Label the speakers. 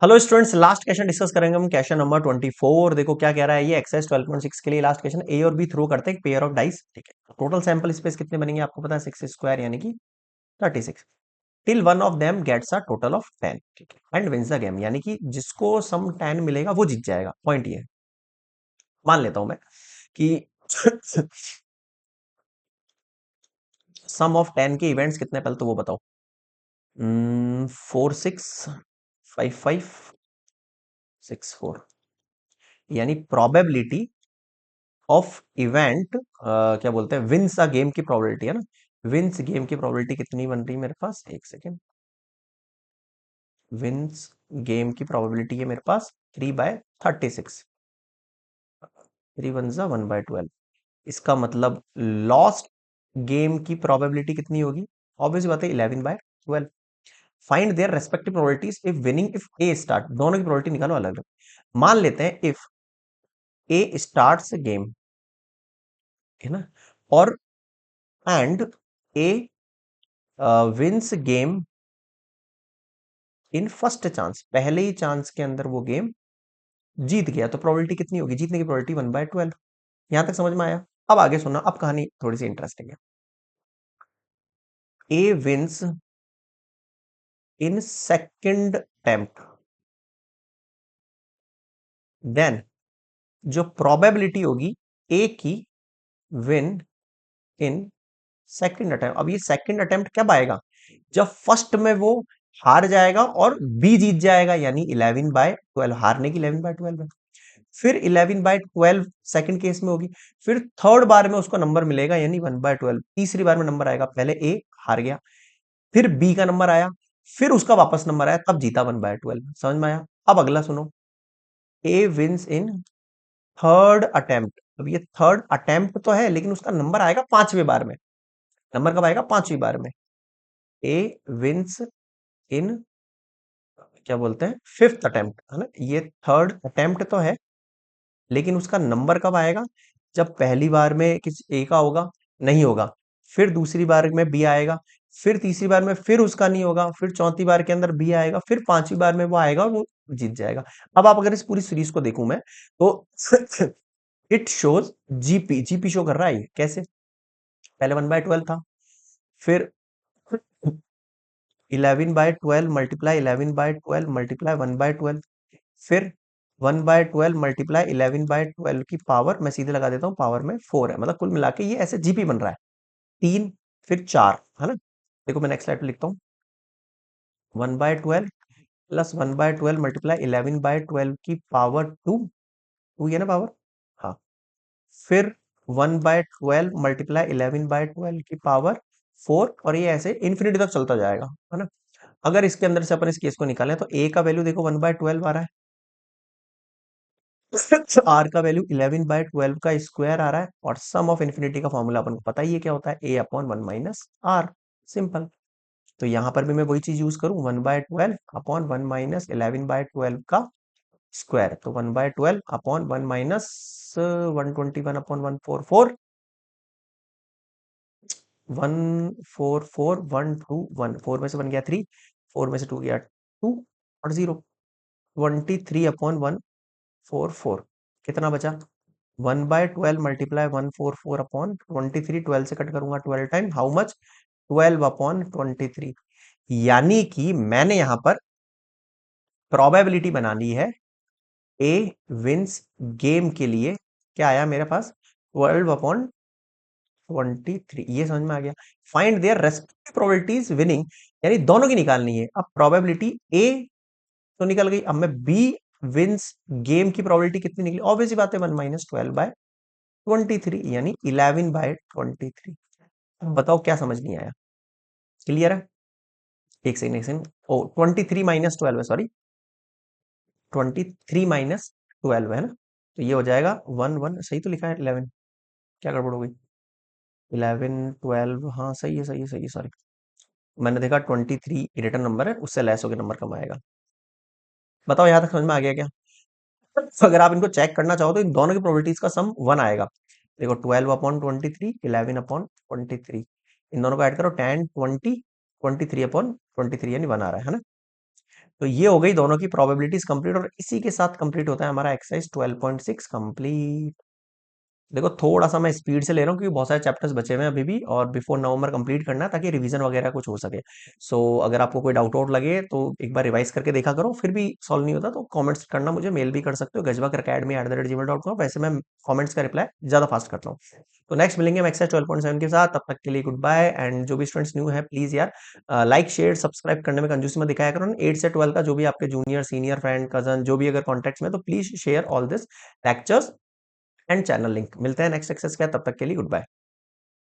Speaker 1: Hello students, last question discuss करेंगे हम। Question number 24। देखो क्या कह रहा है ये। एक्सरसाइज 12.6 के लिए लास्ट क्वेश्चन। ए और बी थ्रो करते हैं पेयर ऑफ डाइस। ठीक है, टोटल सैंपल स्पेस कितने बनेंगे आपको पता है, 6 स्क्वायर यानी कि 36। Till one of them gets a total of 10। ठीक है, एंड विंस द गेम, यानी कि जिसको सम 10 मिलेगा वो जीत जाएगा। पॉइंट ये है। मान लेता हूं मैं कि सम ऑफ 10 के इवेंट्स कितने, पहले तो वो बताओ। 4 6 5 5 6 4, यानी प्रोबेबिलिटी ऑफ इवेंट क्या बोलते हैं, विंस अ गेम की प्रोबेबिलिटी है ना। विंस गेम की प्रोबेबिलिटी कितनी बन रही है मेरे पास, एक सेकेंड। विंस गेम की प्रोबेबिलिटी है मेरे पास 3/36। 3 1 1/12। इसका मतलब लॉस्ट गेम की प्रोबेबिलिटी कितनी होगी, ऑब्वियस बात है 11/12। Find their respective probabilities if winning if A start. दोनों की प्रोबेबिलिटी निकालो अलग अलग। मान लेते हैं इफ ए स्टार्ट्स गेम, है ना, और and A wins game in first chance, पहले ही चांस के अंदर वो गेम जीत गया, तो प्रोबेबिलिटी कितनी होगी, जीतने की प्रोबेबिलिटी 1/12। यहां तक समझ में आया। अब आगे सुनना, अब कहानी थोड़ी सी इंटरेस्टिंग है। A wins in second attempt, then जो प्रोबेबिलिटी होगी ए की विन इन सेकंड अटेम्प्ट। अब ये सेकंड अटेम्प्ट कब आएगा, जब फर्स्ट में वो हार जाएगा और बी जीत जाएगा, यानी 11/12। हारने की 11/12 है। फिर 11/12 सेकंड केस में होगी। फिर थर्ड बार में उसको नंबर मिलेगा यानी 1/12। तीसरी बार में नंबर आएगा, पहले ए हार गया, फिर बी का नंबर आया, फिर उसका वापस नंबर आया, तब जीता 1/12। समझ में आया। अब अगला सुनो। ए विंस इन थर्ड अटेम्प्ट। अब ये थर्ड अटेम्प्ट तो है, लेकिन उसका नंबर आएगा पांचवें बार में। नंबर कब आएगा, पांचवी बार में। ए विंस इन क्या बोलते हैं, फिफ्थ अटेम्प्ट, है ना। ये थर्ड अटेम्प्ट तो है, लेकिन उसका नंबर कब आएगा, जब पहली बार में किसी ए का होगा, नहीं होगा, फिर दूसरी बार में बी आएगा, फिर तीसरी बार में फिर उसका नहीं होगा, फिर चौथी बार के अंदर बी आएगा, फिर पांचवी बार में वो आएगा और वो जीत जाएगा। अब आप अगर इस पूरी सीरीज को देखूं मैं, तो it shows GP. GP show कर रहा है ये कैसे, पहले 1/12 था, फिर 11/12 मल्टीप्लाई 11/12 मल्टीप्लाई 1/12, फिर 1/12 मल्टीप्लाई 11/12 की पावर, मैं सीधे लगा देता हूँ, पावर में 4 है, मतलब कुल मिला के ये ऐसे जीपी बन रहा है। 3 फिर 4, है ना। देखो मैं नेक्स्ट स्लाइड पे लिखता हूँ। 1/12 प्लस 1/12 मल्टीप्लाई 11/12 की पावर 2। 2 है ना पावर, हाँ। फिर 1/12 मल्टीप्लाई 11/12 की पावर 4, और ये ऐसे इन्फिनिटी तक चलता जाएगा, है ना। अगर इसके अंदर से अपन इस केस को निकालें तो ए का वैल्यू देखो 1/12 आ रहा है, आर का वैल्यू 11/12 का स्क्वायर आ रहा है, और सम ऑफ इन्फिनिटी का फॉर्मूला अपन को पता ही है क्या होता है, ए अपॉन 1 माइनस आर। सिंपल। तो यहां पर भी मैं वही चीज यूज करूं, 1/12 अपॉन 1 माइनस 11/12 का स्क्वायर, तो 1/12 अपॉन 1 माइनस 121 अपॉन 144, 144 121, 4 में से 1 गया 3, 4 में से 2 गया 2 और 0, 23 अपॉन 144। कितना बचा, 1/12 मल्टीप्लाई 144 अपॉन 23, 12 से कट करूंगा 12 टाइम, हाउ मच, 12 अपॉन 23। यानी कि मैंने यहां पर प्रोबेबिलिटी बना ली है ए विंस गेम के लिए, क्या आया मेरे पास, 12/23। ये समझ में आ गया। Find their respective probabilities winning, यानी दोनों की निकालनी है। अब प्रोबेबिलिटी ए तो निकल गई, अब मैं बी विंस गेम की प्रोबेबिलिटी कितनी निकली, ऑब्वियस बात है 1 माइनस 12/23, यानी 11/23। अब बताओ क्या समझ नहीं आया, क्लियर है। एक सेकंड एक सेकंड, ओ 23 - 12 है, सॉरी 23 - 12 है ना, तो ये हो जाएगा 1 1, सही तो लिखा है 11, क्या गड़बड़ हो गई, 11 12, हाँ सही है सही है सही है, सॉरी मैंने देखा 23 रिटर्न नंबर है, उससे लेस होकर नंबर कम आएगा। बताओ यहाँ तक समझ में आ गया क्या। तो अगर आप इनको चेक करना चाहो तो इन दोनों की प्रोबेबिलिटीज का सम 1 आएगा। देखो 12/23, 11/23, इन दोनों को ऐड करो 10 20, 23/23 यानी 1 आ रहा है ना। तो ये हो गई दोनों की प्रोबेबिलिटीज कंप्लीट, और इसी के साथ कंप्लीट होता है हमारा एक्सरसाइज 12.6 कंप्लीट। देखो थोड़ा सा मैं स्पीड से ले रहा हूँ क्योंकि बहुत सारे चैप्टर्स बचे हुए हैं अभी भी, और बिफोर नवंबर कंप्लीट करना है ताकि रिवीजन वगैरह कुछ हो सके। सो अगर आपको कोई डाउट आउट लगे तो एक बार रिवाइज करके देखा करो, फिर भी सॉल्व नहीं होता तो कमेंट्स करना, मुझे मेल भी कर सकते हो gajbakacademy@gmail.com। वैसे मैं कमेंट्स का रिप्लाई ज्यादा फास्ट करता हूँ। तो नेक्स्ट मिलेंगे हम एक्सरसाइज 12.7 के साथ, तब तक के लिए गुड बाय। एंड जो भी स्टूडेंट्स न्यू है प्लीज यार लाइक शेयर सब्सक्राइब करने में कंजूसी मत दिखाया करो ना। 8 से 12 का जो भी आपके जूनियर सीनियर फ्रेंड कजन जो भी अगर कॉन्टेक्ट में, तो please share all this lectures and channel link. मिलते हैं नेक्स्ट एक्सरसाइज के, तब तक के लिए गुड बाय।